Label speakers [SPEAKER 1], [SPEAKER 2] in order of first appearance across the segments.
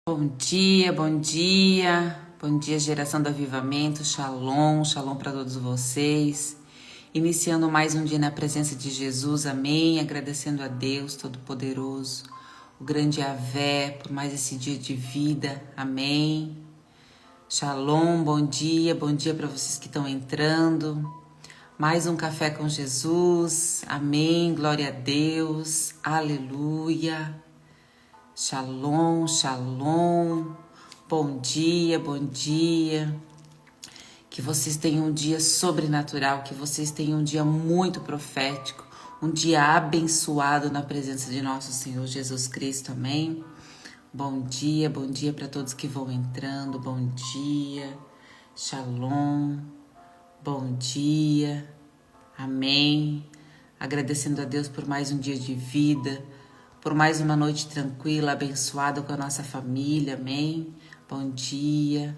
[SPEAKER 1] Bom dia, bom dia, bom dia, geração do avivamento, shalom, shalom para todos vocês. Iniciando mais um dia na presença de Jesus, amém. Agradecendo a Deus Todo-Poderoso, o grande Yahvé, por mais esse dia de vida, amém. Shalom, bom dia para vocês que estão entrando. Mais um café com Jesus, amém, glória a Deus, aleluia. Shalom, shalom, bom dia, que vocês tenham um dia sobrenatural, que vocês tenham um dia muito profético, um dia abençoado na presença de nosso Senhor Jesus Cristo, amém? Bom dia para todos que vão entrando, bom dia, shalom, bom dia, amém? Agradecendo a Deus por mais um dia de vida, por mais uma noite tranquila, abençoada com a nossa família, amém? Bom dia,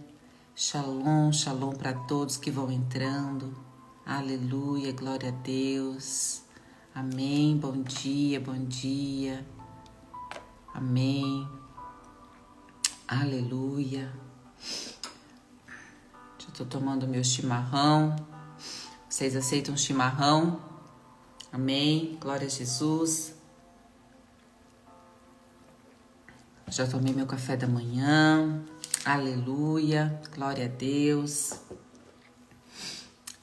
[SPEAKER 1] shalom, shalom para todos que vão entrando, aleluia, glória a Deus, amém? Bom dia, amém, aleluia. Já tô tomando meu chimarrão, vocês aceitam chimarrão? Amém, glória a Jesus. Já tomei meu café da manhã, aleluia, glória a Deus,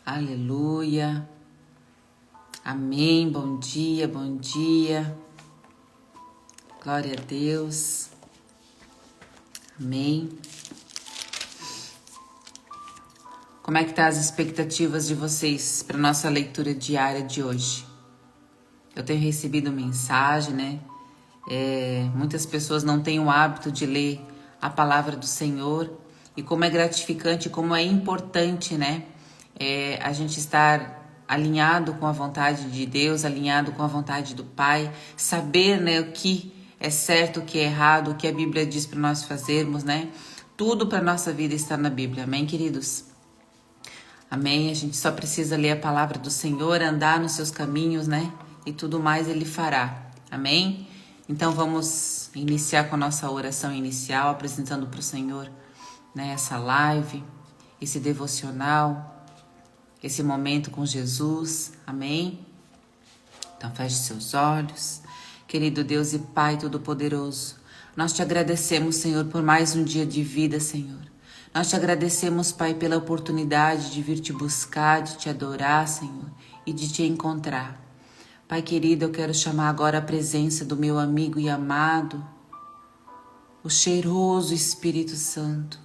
[SPEAKER 1] aleluia, amém, bom dia, glória a Deus, amém. Como é que tá as expectativas de vocês para nossa leitura diária de hoje? Eu tenho recebido mensagem, né? Muitas pessoas não têm o hábito de ler a palavra do Senhor, e como é gratificante, como é importante, né? A gente estar alinhado com a vontade de Deus, alinhado com a vontade do Pai, saber, né, o que é certo, o que é errado, o que a Bíblia diz para nós fazermos, né? Tudo para nossa vida está na Bíblia, amém, queridos? Amém? A gente só precisa ler a palavra do Senhor, andar nos seus caminhos, né? E tudo mais Ele fará, amém? Então vamos iniciar com a nossa oração inicial, apresentando para o Senhor, né, essa live, esse devocional, esse momento com Jesus, amém? Então feche seus olhos. Querido Deus e Pai Todo-Poderoso, nós te agradecemos, Senhor, por mais um dia de vida, Senhor. Nós te agradecemos, Pai, pela oportunidade de vir te buscar, de te adorar, Senhor, e de te encontrar. Pai querido, eu quero chamar agora a presença do meu amigo e amado, o cheiroso Espírito Santo.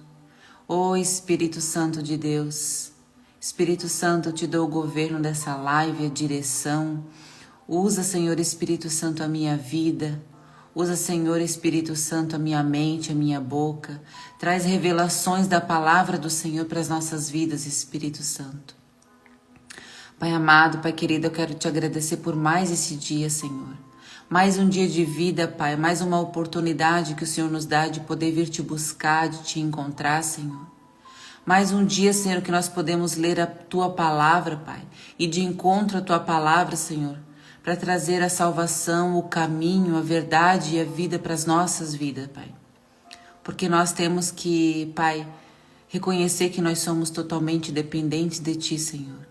[SPEAKER 1] Ô Espírito Santo de Deus, Espírito Santo, eu te dou o governo dessa live, a direção. Usa, Senhor Espírito Santo, a minha vida. Usa, Senhor Espírito Santo, a minha mente, a minha boca. Traz revelações da palavra do Senhor para as nossas vidas, Espírito Santo. Pai amado, Pai querido, eu quero te agradecer por mais esse dia, Senhor. Mais um dia de vida, Pai, mais uma oportunidade que o Senhor nos dá de poder vir te buscar, de te encontrar, Senhor. Mais um dia, Senhor, que nós podemos ler a Tua palavra, Pai, e de encontro à Tua palavra, Senhor, para trazer a salvação, o caminho, a verdade e a vida para as nossas vidas, Pai. Porque nós temos que, Pai, reconhecer que nós somos totalmente dependentes de Ti, Senhor.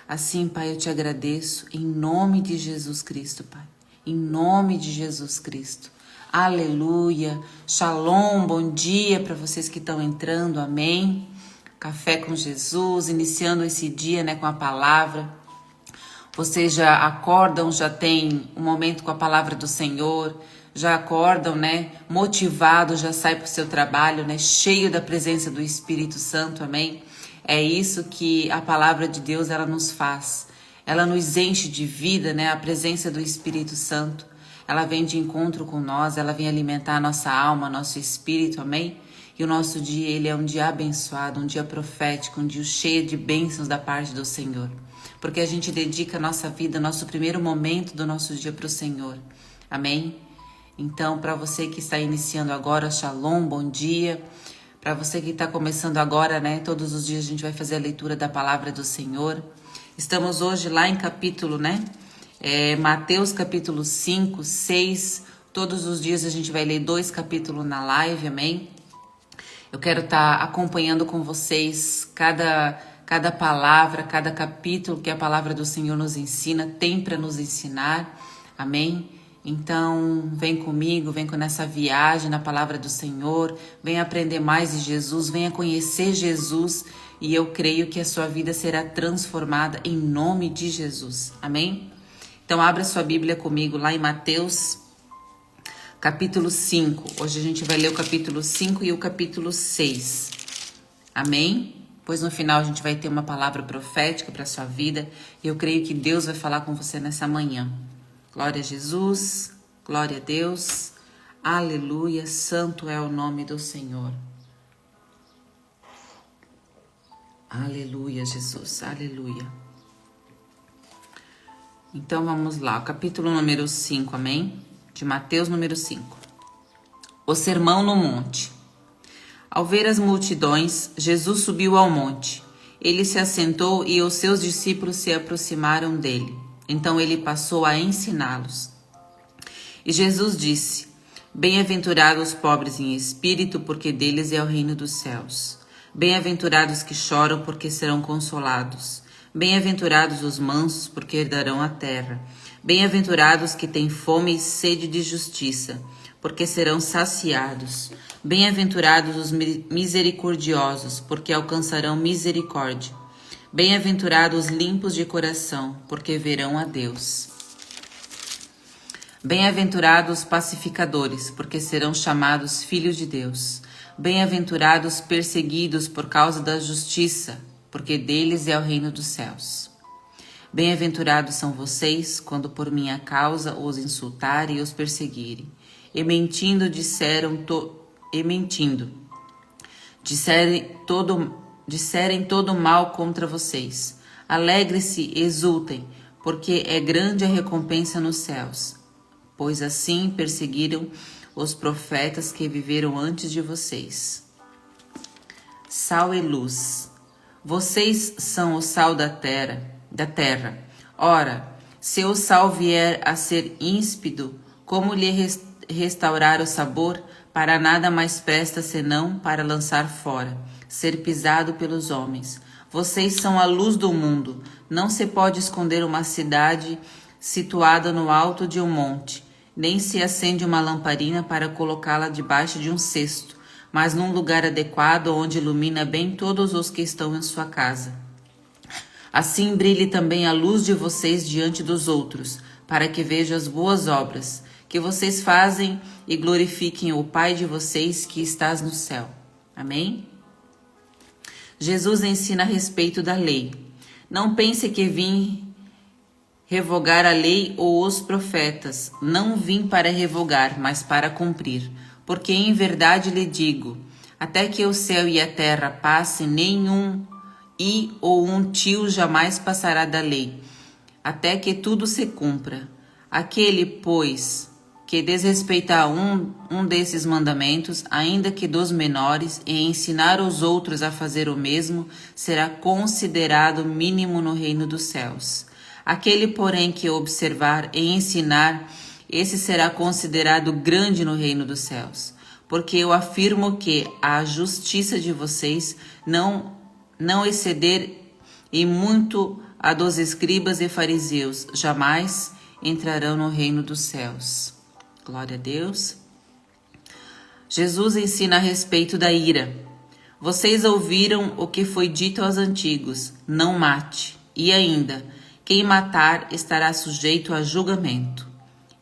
[SPEAKER 1] Assim, Pai, eu te agradeço em nome de Jesus Cristo, Pai. Em nome de Jesus Cristo. Aleluia. Shalom, bom dia para vocês que estão entrando, amém. Café com Jesus, iniciando esse dia, né, com a palavra. Vocês já acordam, já tem um momento com a palavra do Senhor, já acordam, né, motivados, já sai para o seu trabalho, né, cheio da presença do Espírito Santo, amém. É isso que a palavra de Deus, ela nos faz. Ela nos enche de vida, né? A presença do Espírito Santo. Ela vem de encontro com nós, ela vem alimentar a nossa alma, nosso espírito, amém? E o nosso dia, ele é um dia abençoado, um dia profético, um dia cheio de bênçãos da parte do Senhor. Porque a gente dedica a nossa vida, nosso primeiro momento do nosso dia para o Senhor. Amém? Então, para você que está iniciando agora, shalom, bom dia. Para você que está começando agora, né? Todos os dias a gente vai fazer a leitura da palavra do Senhor. Estamos hoje lá em capítulo, né? Mateus capítulo 5, 6, Todos os dias a gente vai ler 2 capítulos na live, amém? Eu quero estar acompanhando com vocês cada palavra, cada capítulo que a palavra do Senhor nos ensina, tem para nos ensinar, amém? Então, vem comigo, vem com essa viagem na palavra do Senhor, vem aprender mais de Jesus, venha conhecer Jesus e eu creio que a sua vida será transformada em nome de Jesus, amém? Então, abra sua Bíblia comigo lá em Mateus, capítulo 5. Hoje a gente vai ler o capítulo 5 e o capítulo 6, amém? Pois no final a gente vai ter uma palavra profética para a sua vida e eu creio que Deus vai falar com você nessa manhã. Glória a Jesus, glória a Deus, aleluia, santo é o nome do Senhor. Aleluia, Jesus, aleluia. Então vamos lá, capítulo número 5, amém? De Mateus número 5. O Sermão no Monte. Ao ver as multidões, Jesus subiu ao monte. Ele se assentou e os seus discípulos se aproximaram dele. Então ele passou a ensiná-los. E Jesus disse: Bem-aventurados os pobres em espírito, porque deles é o reino dos céus. Bem-aventurados que choram, porque serão consolados. Bem-aventurados os mansos, porque herdarão a terra. Bem-aventurados que têm fome e sede de justiça, porque serão saciados. Bem-aventurados os misericordiosos, porque alcançarão misericórdia. Bem-aventurados os limpos de coração, porque verão a Deus. Bem-aventurados os pacificadores, porque serão chamados filhos de Deus. Bem-aventurados os perseguidos por causa da justiça, porque deles é o reino dos céus. Bem-aventurados são vocês, quando por minha causa os insultarem e os perseguirem, e mentindo disserem todo mal contra vocês. Alegre-se e exultem, porque é grande a recompensa nos céus, pois assim perseguiram os profetas que viveram antes de vocês. Sal e luz. Vocês são o sal da terra. Ora, se o sal vier a ser ímpido, como lhe restaurar o sabor? Para nada mais presta senão para lançar fora, ser pisado pelos homens. Vocês são a luz do mundo. Não se pode esconder uma cidade situada no alto de um monte, nem se acende uma lamparina para colocá-la debaixo de um cesto, mas num lugar adequado onde ilumina bem todos os que estão em sua casa. Assim brilhe também a luz de vocês diante dos outros, para que vejam as boas obras que vocês fazem e glorifiquem o Pai de vocês que estás no céu. Amém? Jesus ensina a respeito da lei. Não pense que vim revogar a lei ou os profetas. Não vim para revogar, mas para cumprir. Porque em verdade lhe digo, até que o céu e a terra passem, nenhum i ou um tio jamais passará da lei, até que tudo se cumpra. Aquele, pois, que desrespeitar um desses mandamentos, ainda que dos menores, e ensinar os outros a fazer o mesmo, será considerado mínimo no reino dos céus. Aquele, porém, que observar e ensinar, esse será considerado grande no reino dos céus. Porque eu afirmo que a justiça de vocês não exceder em muito a dos escribas e fariseus, jamais entrarão no reino dos céus. Glória a Deus. Jesus ensina a respeito da ira. Vocês ouviram o que foi dito aos antigos, não mate. E ainda, quem matar estará sujeito a julgamento.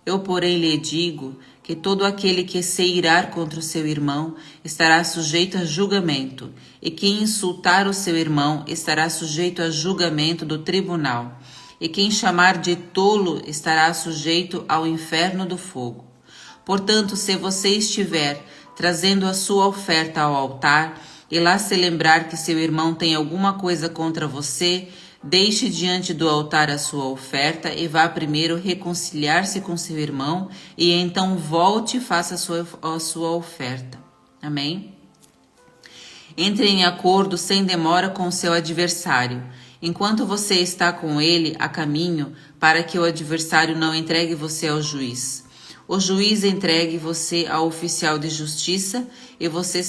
[SPEAKER 1] Eu, porém, lhe digo que todo aquele que se irar contra o seu irmão estará sujeito a julgamento, e quem insultar o seu irmão estará sujeito a julgamento do tribunal, e quem chamar de tolo estará sujeito ao inferno do fogo. Portanto, se você estiver trazendo a sua oferta ao altar, e lá se lembrar que seu irmão tem alguma coisa contra você, deixe diante do altar a sua oferta e vá primeiro reconciliar-se com seu irmão, e então volte e faça a sua oferta. Amém? Entre em acordo sem demora com seu adversário, enquanto você está com ele a caminho, para que o adversário não entregue você ao juiz. o juiz entregue você ao oficial de justiça e você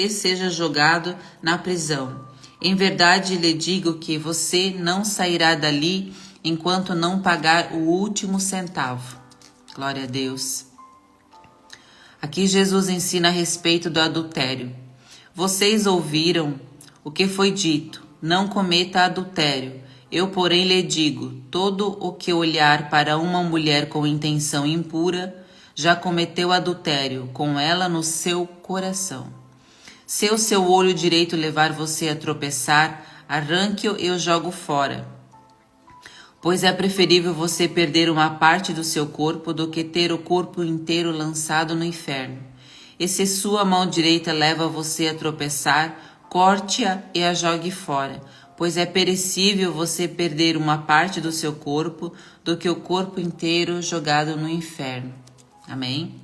[SPEAKER 1] seja jogado na prisão. Em verdade lhe digo que você não sairá dali enquanto não pagar o último centavo. Glória a Deus. Aqui Jesus ensina a respeito do adultério. Vocês ouviram o que foi dito: não cometa adultério. Eu, porém, lhe digo: todo o que olhar para uma mulher com intenção impura já cometeu adultério com ela no seu coração. Se o seu olho direito levar você a tropeçar, arranque-o e o jogue fora. Pois é preferível você perder uma parte do seu corpo do que ter o corpo inteiro lançado no inferno. E se sua mão direita leva você a tropeçar, corte-a e a jogue fora, pois é perecível você perder uma parte do seu corpo do que o corpo inteiro jogado no inferno. Amém?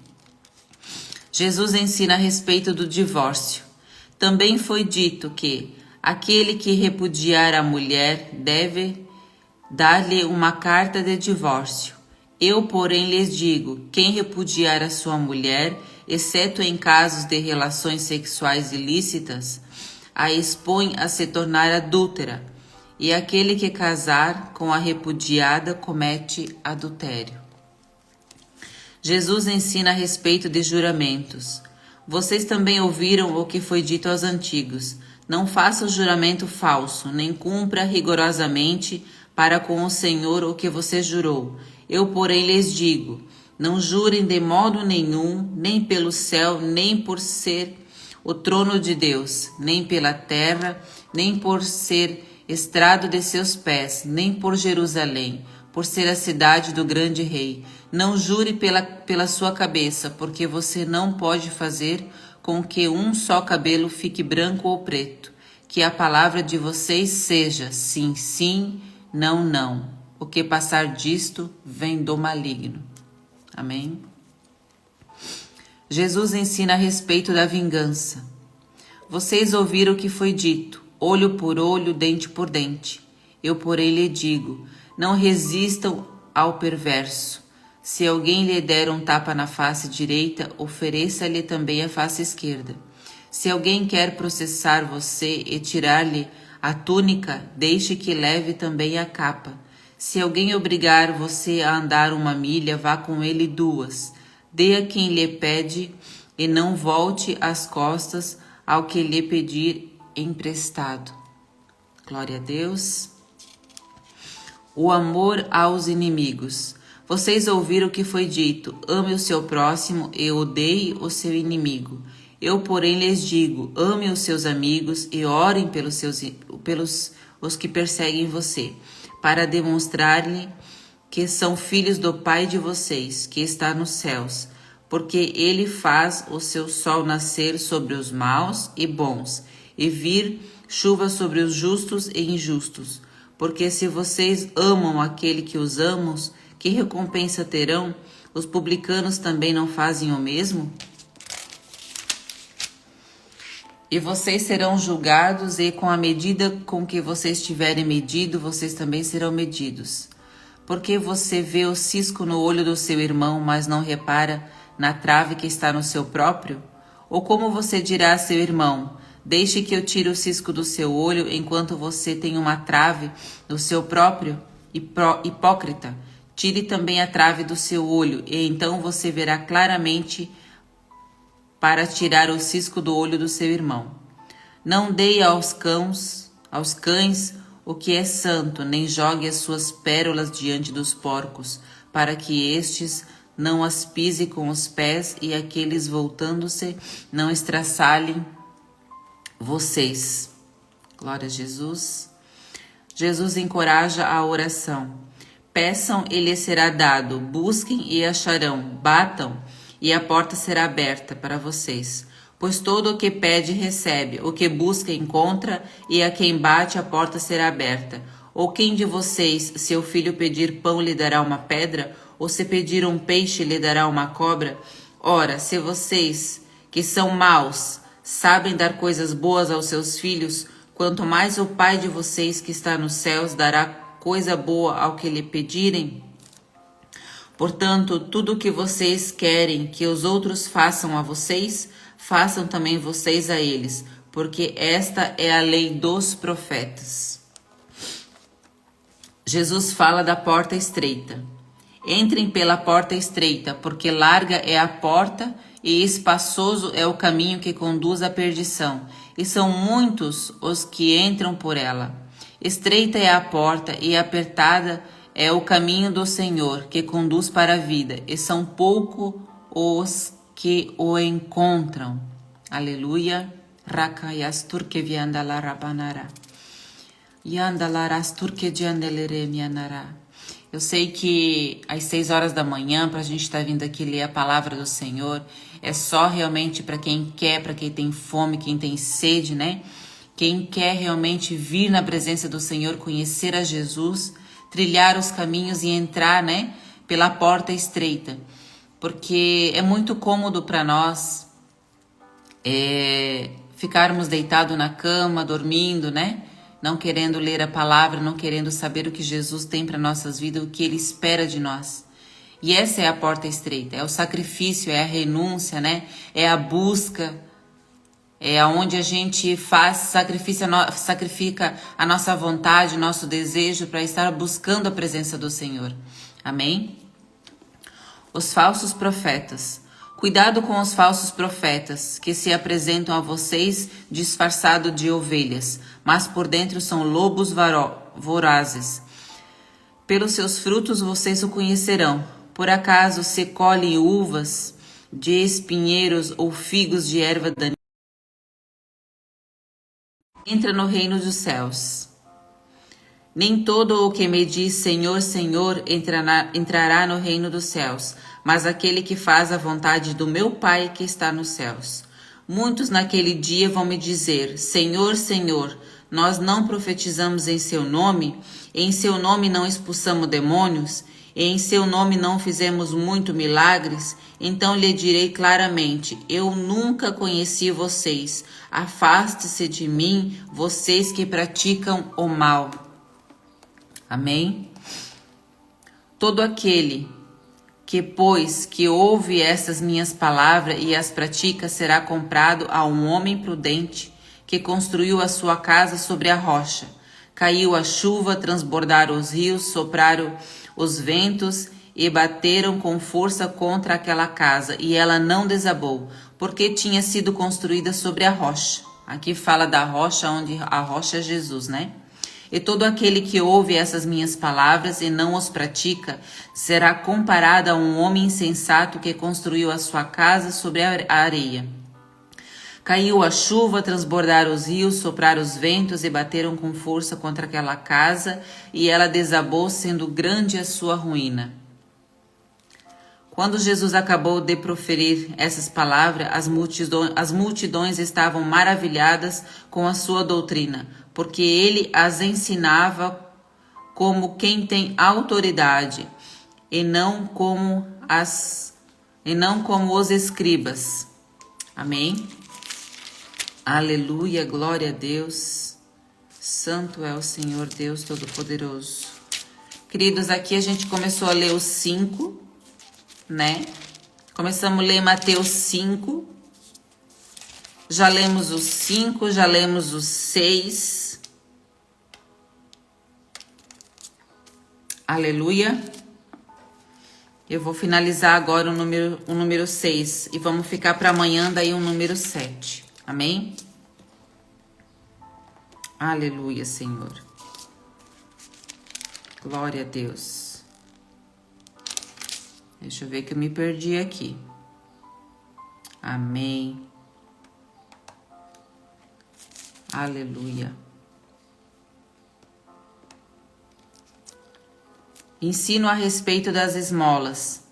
[SPEAKER 1] Jesus ensina a respeito do divórcio. Também foi dito que aquele que repudiar a mulher deve dar-lhe uma carta de divórcio. Eu, porém, lhes digo: quem repudiar a sua mulher, exceto em casos de relações sexuais ilícitas, a expõe a se tornar adúltera, e aquele que casar com a repudiada comete adultério. Jesus ensina a respeito de juramentos. Vocês também ouviram o que foi dito aos antigos: não faça o juramento falso, nem cumpra rigorosamente para com o Senhor o que você jurou. Eu, porém, lhes digo: não jurem de modo nenhum, nem pelo céu, nem por ser o trono de Deus, nem pela terra, nem por ser estrado de seus pés, nem por Jerusalém, por ser a cidade do grande rei. Não jure pela sua cabeça, porque você não pode fazer com que um só cabelo fique branco ou preto. Que a palavra de vocês seja sim, sim, não, não. O que passar disto vem do maligno. Amém? Jesus ensina a respeito da vingança. Vocês ouviram o que foi dito: olho por olho, dente por dente. Eu, porém, lhe digo: não resistam ao perverso. Se alguém lhe der um tapa na face direita, ofereça-lhe também a face esquerda. Se alguém quer processar você e tirar-lhe a túnica, deixe que leve também a capa. Se alguém obrigar você a andar 1 milha, vá com ele 2. Dê a quem lhe pede e não volte as costas ao que lhe pedir emprestado. Glória a Deus. O amor aos inimigos. Vocês ouviram o que foi dito: ame o seu próximo e odeie o seu inimigo. Eu, porém, lhes digo: ame os seus amigos e orem pelos os que perseguem você, para demonstrar-lhe que são filhos do Pai de vocês, que está nos céus, porque ele faz o seu sol nascer sobre os maus e bons, e vir chuva sobre os justos e injustos. Porque se vocês amam aquele que os ama, que recompensa terão? Os publicanos também não fazem o mesmo? E vocês serão julgados, e com a medida com que vocês tiverem medido, vocês também serão medidos. Porque você vê o cisco no olho do seu irmão, mas não repara na trave que está no seu próprio? Ou como você dirá a seu irmão: deixe que eu tire o cisco do seu olho, enquanto você tem uma trave no seu próprio? Hipócrita, tire também a trave do seu olho, e então você verá claramente para tirar o cisco do olho do seu irmão. Não deie aos cães o que é santo, nem jogue as suas pérolas diante dos porcos, para que estes não as pisem com os pés e aqueles, voltando-se, não estraçalhem vocês. Glória a Jesus. Jesus encoraja a oração. Peçam e lhes será dado, busquem e acharão, batam e a porta será aberta para vocês. Pois todo o que pede recebe, o que busca encontra, e a quem bate a porta será aberta. Ou quem de vocês, se o filho pedir pão, lhe dará uma pedra? Ou se pedir um peixe, lhe dará uma cobra? Ora, se vocês, que são maus, sabem dar coisas boas aos seus filhos, quanto mais o Pai de vocês que está nos céus dará coisa boa ao que lhe pedirem? Portanto, tudo o que vocês querem que os outros façam a vocês, façam também vocês a eles, porque esta é a lei dos profetas. Jesus fala da porta estreita. Entrem pela porta estreita, porque larga é a porta e espaçoso é o caminho que conduz à perdição, e são muitos os que entram por ela. Estreita é a porta e apertada é o caminho do Senhor, que conduz para a vida, e são poucos os que o encontram. Aleluia. Rakayastur que viandala rabanara. Yandalarastur que diandelere mianara. Eu sei que às 6 horas da manhã, para a gente estar vindo aqui ler a palavra do Senhor, é só realmente para quem quer, para quem tem fome, quem tem sede, né? Quem quer realmente vir na presença do Senhor, conhecer a Jesus, trilhar os caminhos e entrar, né, pela porta estreita. Porque é muito cômodo para nós ficarmos deitados na cama, dormindo, né? Não querendo ler a palavra, não querendo saber o que Jesus tem para nossas vidas, o que Ele espera de nós. E essa é a porta estreita, é o sacrifício, é a renúncia, né? É a busca, é onde a gente sacrifica a nossa vontade, nosso desejo para estar buscando a presença do Senhor. Amém? Os falsos profetas. Cuidado com os falsos profetas, que se apresentam a vocês disfarçados de ovelhas, mas por dentro são lobos vorazes. Pelos seus frutos vocês o conhecerão. Por acaso se colhem uvas de espinheiros ou figos de erva daninha? Entra no reino dos céus. Nem todo o que me diz Senhor, Senhor entrará no reino dos céus, mas aquele que faz a vontade do meu Pai que está nos céus. Muitos naquele dia vão me dizer, Senhor, Senhor, nós não profetizamos em seu nome? Em seu nome não expulsamos demônios? E em seu nome não fizemos muitos milagres? Então lhe direi claramente, eu nunca conheci vocês. Afaste-se de mim, vocês que praticam o mal. Amém? Todo aquele que, pois, que ouve estas minhas palavras e as pratica, será comparado a um homem prudente que construiu a sua casa sobre a rocha. Caiu a chuva, transbordaram os rios, sopraram os ventos e bateram com força contra aquela casa, e ela não desabou, porque tinha sido construída sobre a rocha. Aqui fala da rocha, onde a rocha é Jesus, né? E todo aquele que ouve essas minhas palavras e não os pratica, será comparado a um homem insensato que construiu a sua casa sobre a areia. Caiu a chuva, transbordaram os rios, sopraram os ventos e bateram com força contra aquela casa, e ela desabou, sendo grande a sua ruína. Quando Jesus acabou de proferir essas palavras, as multidões estavam maravilhadas com a sua doutrina, porque ele as ensinava como quem tem autoridade, e não como os escribas. Amém? Aleluia, glória a Deus. Santo é o Senhor Deus Todo-Poderoso. Queridos, aqui a gente começou a ler os 5, né? Começamos a ler Mateus 5. Já lemos os 5, já lemos os 6. Aleluia. Eu vou finalizar agora o número 6 e vamos ficar para amanhã daí o número 7. Amém? Aleluia, Senhor. Glória a Deus. Deixa eu ver que eu me perdi aqui. Amém. Aleluia. Ensino a respeito das esmolas.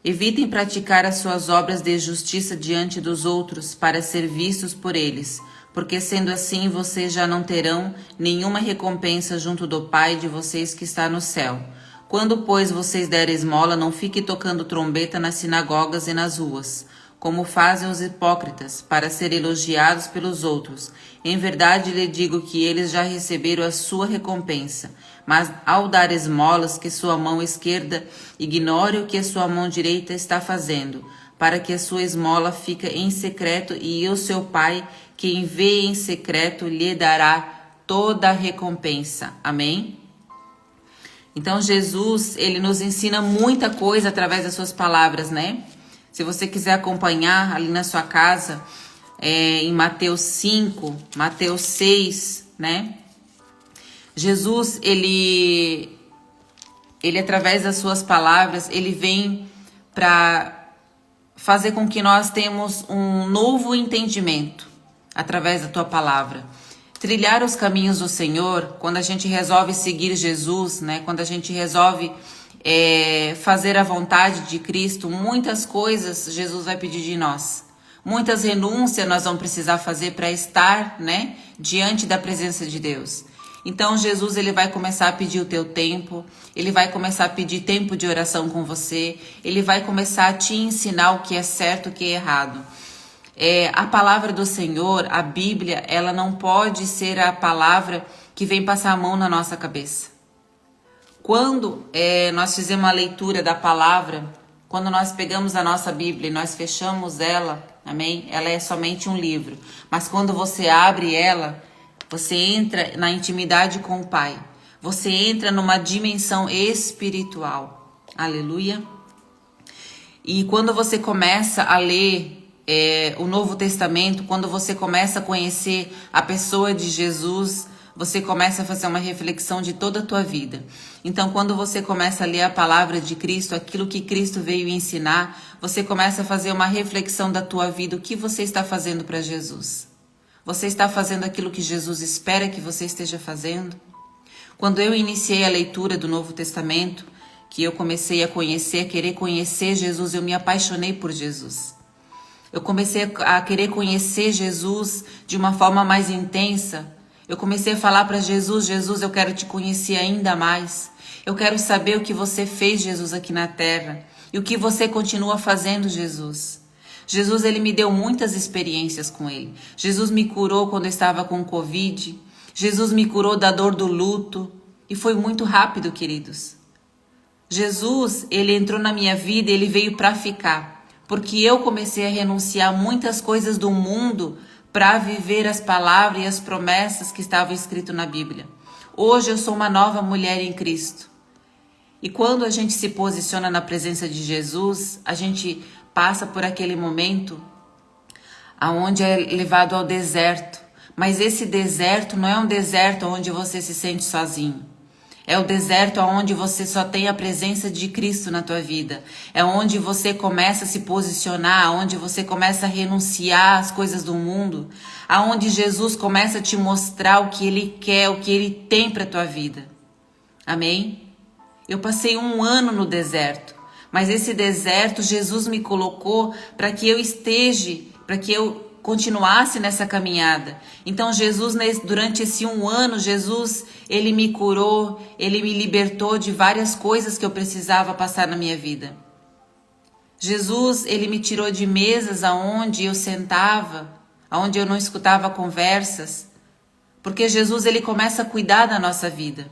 [SPEAKER 1] Evitem praticar as suas obras de justiça diante dos outros para ser vistos por eles, porque sendo assim vocês já não terão nenhuma recompensa junto do Pai de vocês que está no céu. Quando, pois, vocês derem esmola, não fiquem tocando trombeta nas sinagogas e nas ruas, como fazem os hipócritas, para serem elogiados pelos outros. Em verdade lhe digo que eles já receberam a sua recompensa. mas ao dar esmolas, que sua mão esquerda ignore o que a sua mão direita está fazendo, para que a sua esmola fique em secreto, e o seu Pai, que vê em secreto, lhe dará toda a recompensa. Amém? Então Jesus, ele nos ensina muita coisa através das suas palavras, né? Se você quiser acompanhar ali na sua casa, em Mateus 5, Mateus 6, né? Jesus, ele através das suas palavras, ele vem para fazer com que nós tenhamos um novo entendimento através da tua palavra. Trilhar os caminhos do Senhor, quando a gente resolve seguir Jesus, né? Quando a gente resolve fazer a vontade de Cristo, muitas coisas Jesus vai pedir de nós. Muitas renúncias nós vamos precisar fazer para estar, né, diante da presença de Deus. Então Jesus, ele vai começar a pedir o teu tempo, ele vai começar a pedir tempo de oração com você, ele vai começar a te ensinar o que é certo e o que é errado. A palavra do Senhor, a Bíblia, ela não pode ser a palavra que vem passar a mão na nossa cabeça. Quando nós fizemos a leitura da palavra, quando nós pegamos a nossa Bíblia e nós fechamos ela, amém? Ela é somente um livro. Mas quando você abre ela, você entra na intimidade com o Pai. Você entra numa dimensão espiritual. Aleluia. E quando você começa a ler o Novo Testamento, quando você começa a conhecer a pessoa de Jesus, você começa a fazer uma reflexão de toda a tua vida. Então, quando você começa a ler a palavra de Cristo, aquilo que Cristo veio ensinar, você começa a fazer uma reflexão da tua vida, o que você está fazendo para Jesus. Você está fazendo aquilo que Jesus espera que você esteja fazendo? Quando eu iniciei a leitura do Novo Testamento, que eu comecei a conhecer, a querer conhecer Jesus, eu me apaixonei por Jesus. Eu comecei a querer conhecer Jesus de uma forma mais intensa. Eu comecei a falar para Jesus, Jesus, eu quero te conhecer ainda mais. Eu quero saber o que você fez, Jesus, aqui na terra. E o que você continua fazendo, Jesus. Jesus, ele me deu muitas experiências com ele. Jesus me curou quando eu estava com Covid. Jesus me curou da dor do luto. E foi muito rápido, queridos. Jesus, ele entrou na minha vida, ele veio para ficar. Porque eu comecei a renunciar muitas coisas do mundo para viver as palavras e as promessas que estavam escritas na Bíblia. Hoje eu sou uma nova mulher em Cristo. E quando a gente se posiciona na presença de Jesus, a gente passa por aquele momento aonde é levado ao deserto. Mas esse deserto não é um deserto onde você se sente sozinho. É o deserto onde você só tem a presença de Cristo na tua vida. É onde você começa a se posicionar, onde você começa a renunciar às coisas do mundo, aonde Jesus começa a te mostrar o que Ele quer, o que Ele tem para a tua vida. Amém? Eu passei 1 ano no deserto, mas esse deserto Jesus me colocou para que eu esteja, para que eu continuasse nessa caminhada. Então Jesus, durante esse 1 ano, Jesus, ele me curou, ele me libertou de várias coisas que eu precisava passar na minha vida. Jesus, ele me tirou de mesas aonde eu sentava, aonde eu não escutava conversas, porque Jesus, ele começa a cuidar da nossa vida.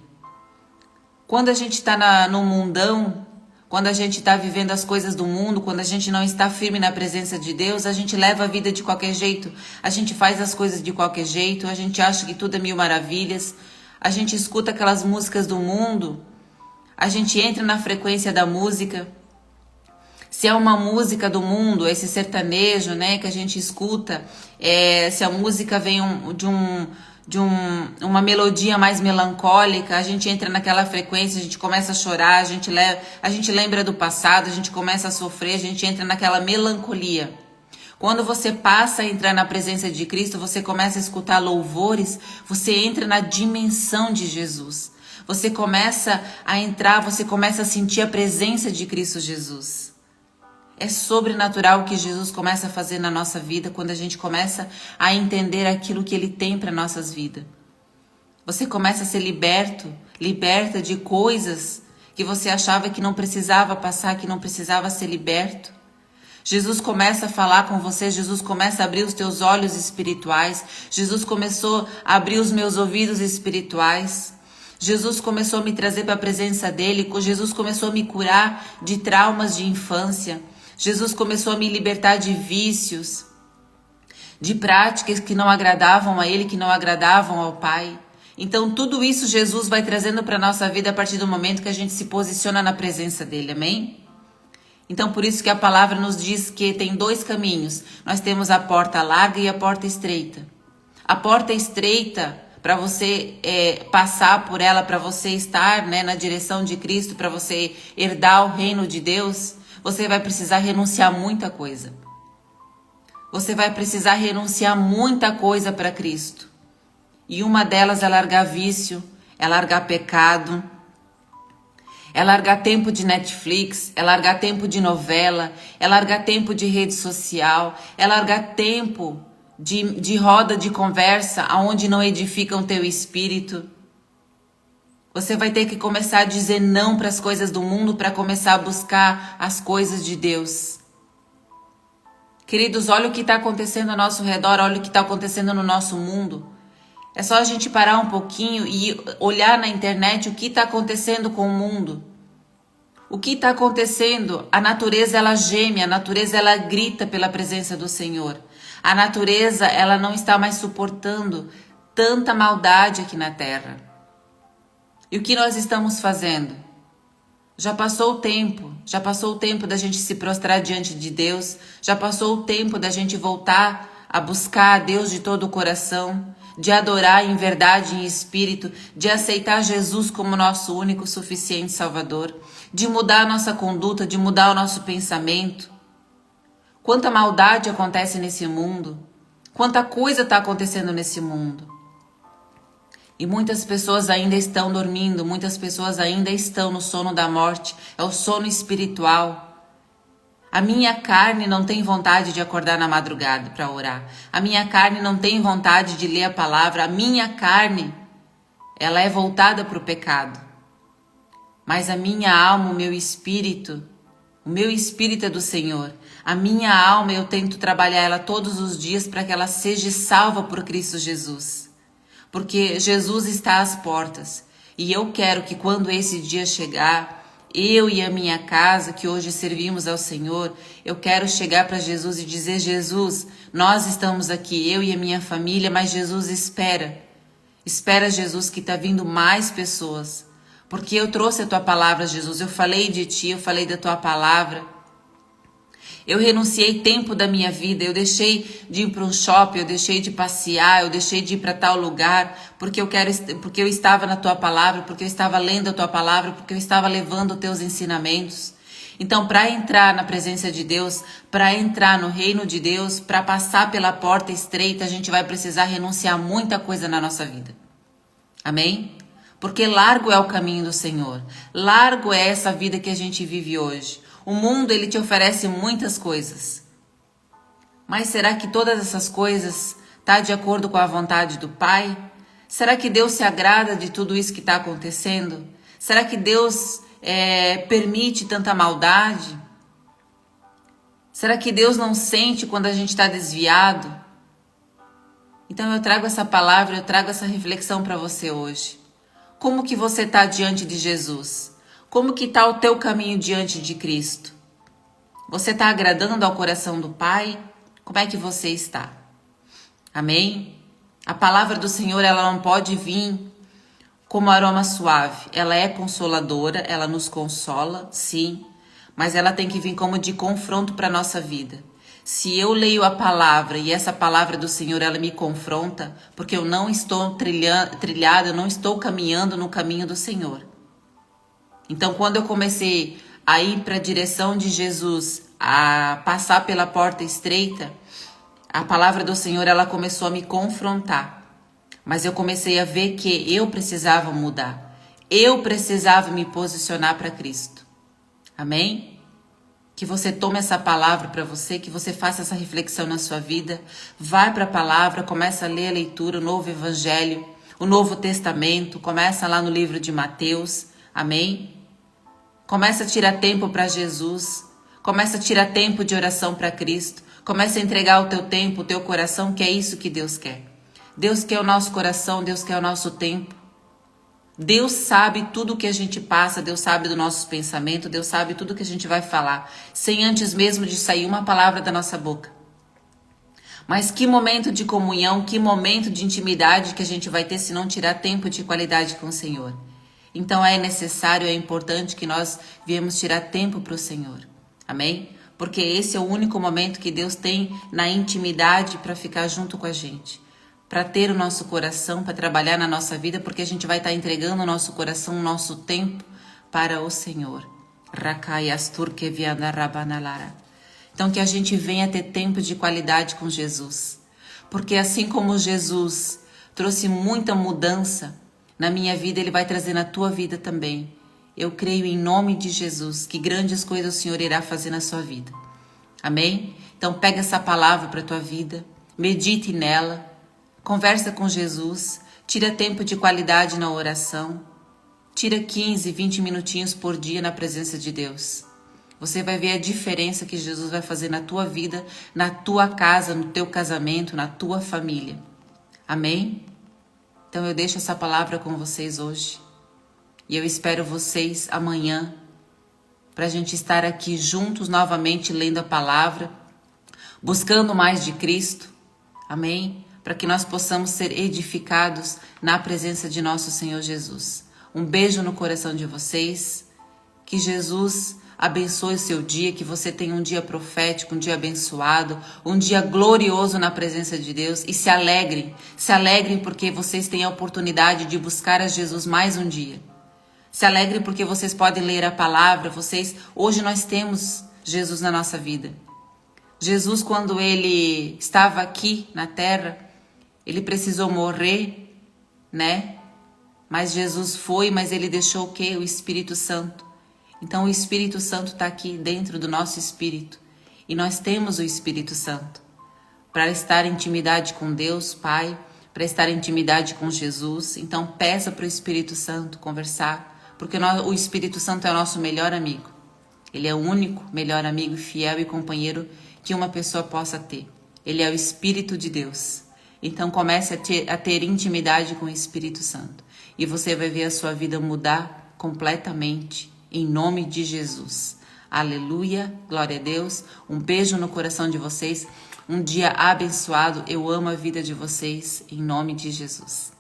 [SPEAKER 1] Quando a gente está no mundão, quando a gente está vivendo as coisas do mundo, quando a gente não está firme na presença de Deus, a gente leva a vida de qualquer jeito, a gente faz as coisas de qualquer jeito, a gente acha que tudo é 1000 maravilhas, a gente escuta aquelas músicas do mundo, a gente entra na frequência da música. Se é uma música do mundo, esse sertanejo, né, que a gente escuta, se a música vem de uma melodia mais melancólica, a gente entra naquela frequência, a gente começa a chorar, a gente lembra do passado, a gente começa a sofrer, a gente entra naquela melancolia. Quando você passa a entrar na presença de Cristo, você começa a escutar louvores, você entra na dimensão de Jesus. Você começa a entrar, você começa a sentir a presença de Cristo Jesus. É sobrenatural o que Jesus começa a fazer na nossa vida quando a gente começa a entender aquilo que Ele tem para nossas vidas. Você começa a ser liberta de coisas que você achava que não precisava passar, que não precisava ser liberto. Jesus começa a falar com você, Jesus começa a abrir os teus olhos espirituais, Jesus começou a abrir os meus ouvidos espirituais. Jesus começou a me trazer para a presença dele. Jesus começou a me curar de traumas de infância. Jesus começou a me libertar de vícios, de práticas que não agradavam a ele, que não agradavam ao Pai. Então tudo isso Jesus vai trazendo para a nossa vida a partir do momento que a gente se posiciona na presença dele, amém? Então por isso que a palavra nos diz que tem dois caminhos. Nós temos a porta larga e a porta estreita. A porta estreita, para você passar por ela, para você estar, né, na direção de Cristo, para você herdar o reino de Deus, você vai precisar renunciar muita coisa. Você vai precisar renunciar muita coisa para Cristo. E uma delas é largar vício, é largar pecado, é largar tempo de Netflix, é largar tempo de novela, é largar tempo de rede social, é largar tempo de roda de conversa aonde não edificam o teu espírito. Você vai ter que começar a dizer não para as coisas do mundo para começar a buscar as coisas de Deus. Queridos, olha o que está acontecendo ao nosso redor, olha o que está acontecendo no nosso mundo. É só a gente parar um pouquinho e olhar na internet o que está acontecendo com o mundo. O que está acontecendo? A natureza ela geme, a natureza ela grita pela presença do Senhor. A natureza ela não está mais suportando tanta maldade aqui na terra. E o que nós estamos fazendo? Já passou o tempo da gente se prostrar diante de Deus, já passou o tempo da gente voltar a buscar a Deus de todo o coração, de adorar em verdade e em espírito, de aceitar Jesus como nosso único suficiente Salvador, de mudar a nossa conduta, de mudar o nosso pensamento. Quanta maldade acontece nesse mundo, quanta coisa está acontecendo nesse mundo. E muitas pessoas ainda estão dormindo, muitas pessoas ainda estão no sono da morte, é o sono espiritual. A minha carne não tem vontade de acordar na madrugada para orar. A minha carne não tem vontade de ler a palavra. A minha carne, ela é voltada para o pecado. Mas a minha alma, o meu espírito é do Senhor. A minha alma, eu tento trabalhar ela todos os dias para que ela seja salva por Cristo Jesus. Porque Jesus está às portas. E eu quero que quando esse dia chegar, eu e a minha casa, que hoje servimos ao Senhor, eu quero chegar para Jesus e dizer: Jesus, nós estamos aqui, eu e a minha família, mas Jesus espera. Espera, Jesus, que está vindo mais pessoas. Porque eu trouxe a tua palavra, Jesus. Eu falei de ti, eu falei da tua palavra. Eu renunciei tempo da minha vida, eu deixei de ir para um shopping, eu deixei de passear, eu deixei de ir para tal lugar, porque eu estava na tua palavra, porque eu estava lendo a tua palavra, porque eu estava levando os teus ensinamentos. Então, para entrar na presença de Deus, para entrar no reino de Deus, para passar pela porta estreita, a gente vai precisar renunciar muita coisa na nossa vida. Amém? Porque largo é o caminho do Senhor, largo é essa vida que a gente vive hoje. O mundo, ele te oferece muitas coisas. Mas será que todas essas coisas estão de acordo com a vontade do Pai? Será que Deus se agrada de tudo isso que está acontecendo? Será que Deus permite tanta maldade? Será que Deus não sente quando a gente está desviado? Então eu trago essa palavra, eu trago essa reflexão para você hoje. Como que você está diante de Jesus? Como que está o teu caminho diante de Cristo? Você está agradando ao coração do Pai? Como é que você está? Amém? A palavra do Senhor, ela não pode vir como aroma suave. Ela é consoladora, ela nos consola, sim. Mas ela tem que vir como de confronto para a nossa vida. Se eu leio a palavra e essa palavra do Senhor, ela me confronta, porque eu não estou trilhada, eu não estou caminhando no caminho do Senhor. Então, quando eu comecei a ir para a direção de Jesus, a passar pela porta estreita, a palavra do Senhor, ela começou a me confrontar. Mas eu comecei a ver que eu precisava mudar. Eu precisava me posicionar para Cristo. Amém? Que você tome essa palavra para você, que você faça essa reflexão na sua vida. Vai para a palavra, começa a ler a leitura, o Novo Evangelho, o Novo Testamento, começa lá no livro de Mateus. Amém? Começa a tirar tempo para Jesus. Começa a tirar tempo de oração para Cristo. Começa a entregar o teu tempo, o teu coração, que é isso que Deus quer. Deus quer o nosso coração, Deus quer o nosso tempo. Deus sabe tudo o que a gente passa, Deus sabe do nossos pensamentos, Deus sabe tudo que a gente vai falar, sem antes mesmo de sair uma palavra da nossa boca. Mas que momento de comunhão, que momento de intimidade que a gente vai ter se não tirar tempo de qualidade com o Senhor. Então é necessário, é importante que nós viemos tirar tempo para o Senhor. Amém? Porque esse é o único momento que Deus tem na intimidade para ficar junto com a gente. Para ter o nosso coração, para trabalhar na nossa vida, porque a gente vai estar entregando o nosso coração, o nosso tempo para o Senhor. Então que a gente venha ter tempo de qualidade com Jesus. Porque assim como Jesus trouxe muita mudança na minha vida, Ele vai trazer na tua vida também. Eu creio em nome de Jesus que grandes coisas o Senhor irá fazer na sua vida. Amém? Então pega essa palavra para a tua vida, medite nela. Conversa com Jesus, tira tempo de qualidade na oração, tira 15, 20 minutinhos por dia na presença de Deus. Você vai ver a diferença que Jesus vai fazer na tua vida, na tua casa, no teu casamento, na tua família. Amém? Então eu deixo essa palavra com vocês hoje e eu espero vocês amanhã para a gente estar aqui juntos novamente lendo a palavra, buscando mais de Cristo. Amém? Para que nós possamos ser edificados na presença de nosso Senhor Jesus. Um beijo no coração de vocês, que Jesus abençoe o seu dia, que você tenha um dia profético, um dia abençoado, um dia glorioso na presença de Deus e se alegrem porque vocês têm a oportunidade de buscar a Jesus mais um dia. Se alegrem porque vocês podem ler a palavra, hoje nós temos Jesus na nossa vida. Jesus, quando ele estava aqui na terra, ele precisou morrer, né? Mas Jesus foi, mas ele deixou o quê? O Espírito Santo. Então o Espírito Santo está aqui dentro do nosso espírito. E nós temos o Espírito Santo para estar em intimidade com Deus, Pai, para estar em intimidade com Jesus. Então peça para o Espírito Santo conversar, porque o Espírito Santo é o nosso melhor amigo. Ele é o único melhor amigo, fiel e companheiro que uma pessoa possa ter. Ele é o Espírito de Deus. Então comece a ter intimidade com o Espírito Santo. E você vai ver a sua vida mudar completamente, em nome de Jesus. Aleluia, glória a Deus. Um beijo no coração de vocês. Um dia abençoado. Eu amo a vida de vocês, em nome de Jesus.